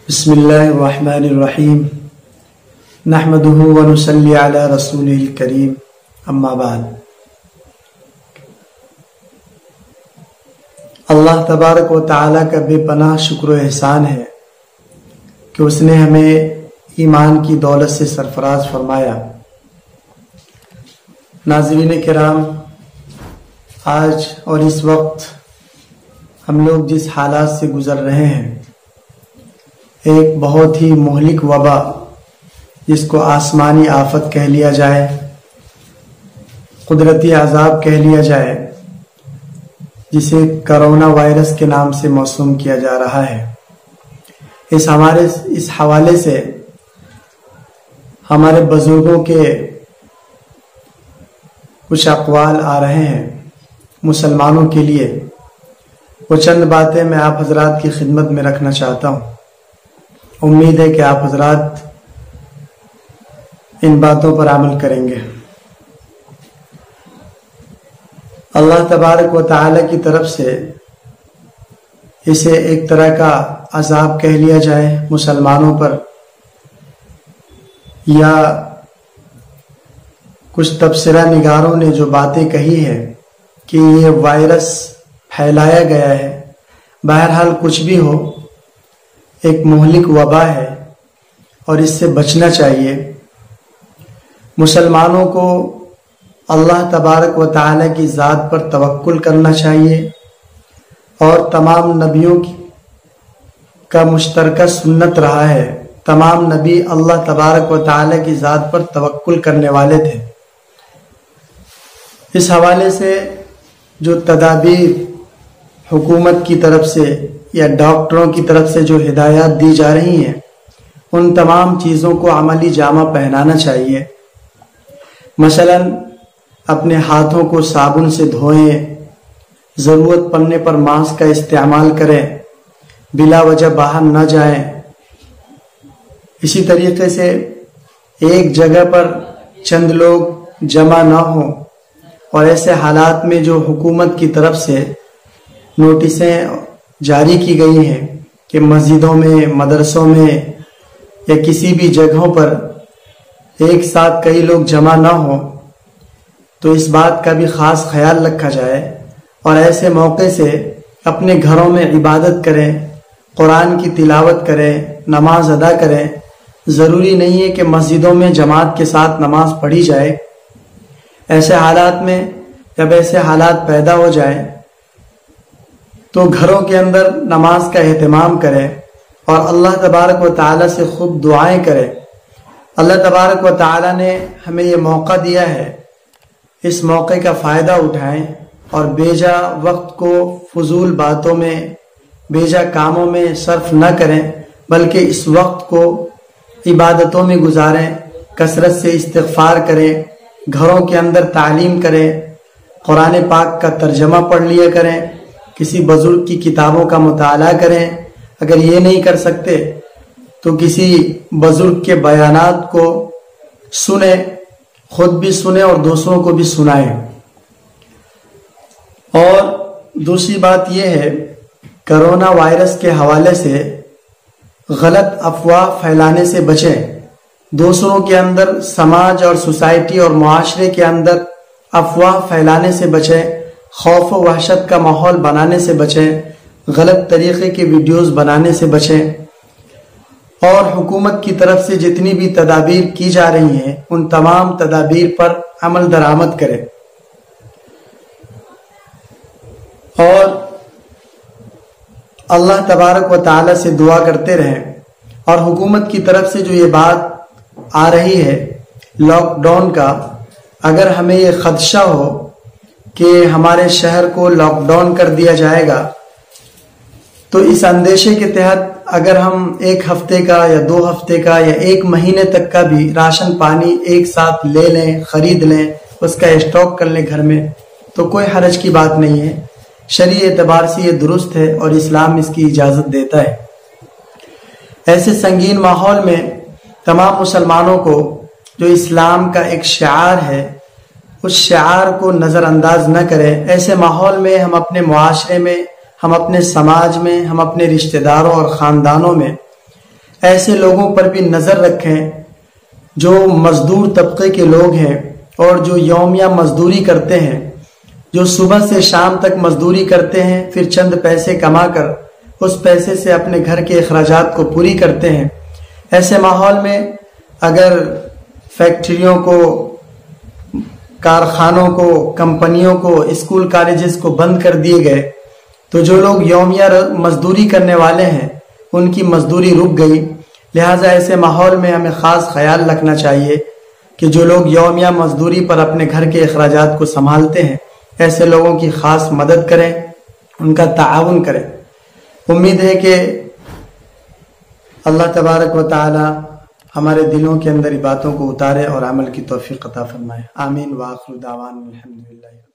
بسم اللہ الرحمن الرحیم نحمدہ ونصلی علی رسولہ الکریم اما بعد۔ اللہ تبارک و تعالیٰ کا بے پناہ شکر و احسان ہے کہ اس نے ہمیں ایمان کی دولت سے سرفراز فرمایا۔ ناظرین کرام، آج اور اس وقت ہم لوگ جس حالات سے گزر رہے ہیں، ایک بہت ہی مہلک وبا جس کو آسمانی آفت کہہ لیا جائے، قدرتی عذاب کہہ لیا جائے، جسے کرونا وائرس کے نام سے موسوم کیا جا رہا ہے۔ اس حوالے سے ہمارے بزرگوں کے کچھ اقوال آ رہے ہیں مسلمانوں کے لیے، وہ چند باتیں میں آپ حضرات کی خدمت میں رکھنا چاہتا ہوں۔ امید ہے کہ آپ حضرات ان باتوں پر عمل کریں گے۔ اللہ تبارک و تعالی کی طرف سے اسے ایک طرح کا عذاب کہہ لیا جائے مسلمانوں پر، یا کچھ تبصرہ نگاروں نے جو باتیں کہی ہے کہ یہ وائرس پھیلایا گیا ہے، بہرحال کچھ بھی ہو، ایک مہلک وبا ہے اور اس سے بچنا چاہیے۔ مسلمانوں کو اللہ تبارک و تعالی کی ذات پر توکل کرنا چاہیے، اور تمام نبیوں کا مشترکہ سنت رہا ہے، تمام نبی اللہ تبارک و تعالی کی ذات پر توکل کرنے والے تھے۔ اس حوالے سے جو تدابیر حکومت کی طرف سے یا ڈاکٹروں کی طرف سے جو ہدایات دی جا رہی ہیں، ان تمام چیزوں کو عملی جامہ پہنانا چاہیے۔ مثلا اپنے ہاتھوں کو صابن سے دھوئیں، ضرورت پڑنے پر ماسک کا استعمال کریں، بلا وجہ باہر نہ جائیں۔ اسی طریقے سے ایک جگہ پر چند لوگ جمع نہ ہوں، اور ایسے حالات میں جو حکومت کی طرف سے نوٹسیں جاری کی گئی ہیں کہ مسجدوں میں، مدرسوں میں یا کسی بھی جگہوں پر ایک ساتھ کئی لوگ جمع نہ ہوں، تو اس بات کا بھی خاص خیال رکھا جائے، اور ایسے موقع سے اپنے گھروں میں عبادت کریں، قرآن کی تلاوت کریں، نماز ادا کریں۔ ضروری نہیں ہے کہ مسجدوں میں جماعت کے ساتھ نماز پڑھی جائے۔ ایسے حالات میں جب ایسے حالات پیدا ہو جائیں تو گھروں کے اندر نماز کا اہتمام کرے اور اللہ تبارک و تعالی سے خود دعائیں کرے۔ اللہ تبارک و تعالی نے ہمیں یہ موقع دیا ہے، اس موقع کا فائدہ اٹھائیں اور بیجا وقت کو فضول باتوں میں، بیجا کاموں میں صرف نہ کریں، بلکہ اس وقت کو عبادتوں میں گزاریں، کثرت سے استغفار کریں، گھروں کے اندر تعلیم کریں، قرآن پاک کا ترجمہ پڑھ لیا کریں، کسی بزرگ کی کتابوں کا مطالعہ کریں۔ اگر یہ نہیں کر سکتے تو کسی بزرگ کے بیانات کو سنیں، خود بھی سنیں اور دوسروں کو بھی سنائیں۔ اور دوسری بات یہ ہے، کرونا وائرس کے حوالے سے غلط افواہ پھیلانے سے بچیں۔ دوسروں کے اندر، سماج اور سوسائٹی اور معاشرے کے اندر افواہ پھیلانے سے بچیں، خوف و وحشت کا ماحول بنانے سے بچیں، غلط طریقے کے ویڈیوز بنانے سے بچیں، اور حکومت کی طرف سے جتنی بھی تدابیر کی جا رہی ہیں ان تمام تدابیر پر عمل درآمد کریں۔ اور اللہ تبارک و تعالی سے دعا کرتے رہیں، اور حکومت کی طرف سے جو یہ بات آ رہی ہے لاک ڈاؤن کا، اگر ہمیں یہ خدشہ ہو کہ ہمارے شہر کو لاک ڈاؤن کر دیا جائے گا، تو اس اندیشے کے تحت اگر ہم ایک ہفتے کا یا 2 ہفتے کا یا 1 مہینے تک کا بھی راشن پانی ایک ساتھ لے لیں، خرید لیں، اس کا اسٹاک کر لیں گھر میں، تو کوئی حرج کی بات نہیں ہے۔ شرعی اعتبار سے یہ درست ہے اور اسلام اس کی اجازت دیتا ہے۔ ایسے سنگین ماحول میں تمام مسلمانوں کو جو اسلام کا ایک شعار ہے، اس شعار کو نظر انداز نہ کریں۔ ایسے ماحول میں ہم اپنے معاشرے میں، ہم اپنے سماج میں، ہم اپنے رشتہ داروں اور خاندانوں میں ایسے لوگوں پر بھی نظر رکھیں جو مزدور طبقے کے لوگ ہیں اور جو یومیہ مزدوری کرتے ہیں، جو صبح سے شام تک مزدوری کرتے ہیں، پھر چند پیسے کما کر اس پیسے سے اپنے گھر کے اخراجات کو پوری کرتے ہیں۔ ایسے ماحول میں اگر فیکٹریوں کو، کارخانوں کو، کمپنیوں کو، اسکول کالجز کو بند کر دیے گئے تو جو لوگ یومیہ مزدوری کرنے والے ہیں ان کی مزدوری رک گئی۔ لہٰذا ایسے ماحول میں ہمیں خاص خیال رکھنا چاہیے کہ جو لوگ یومیہ مزدوری پر اپنے گھر کے اخراجات کو سنبھالتے ہیں ایسے لوگوں کی خاص مدد کریں، ان کا تعاون کریں۔ امید ہے کہ اللہ تبارک و تعالی ہمارے دلوں کے اندر باتوں کو اتارے اور عمل کی توفیق عطا فرمائے۔ آمین۔ وآخر دعوانا الحمدللہ۔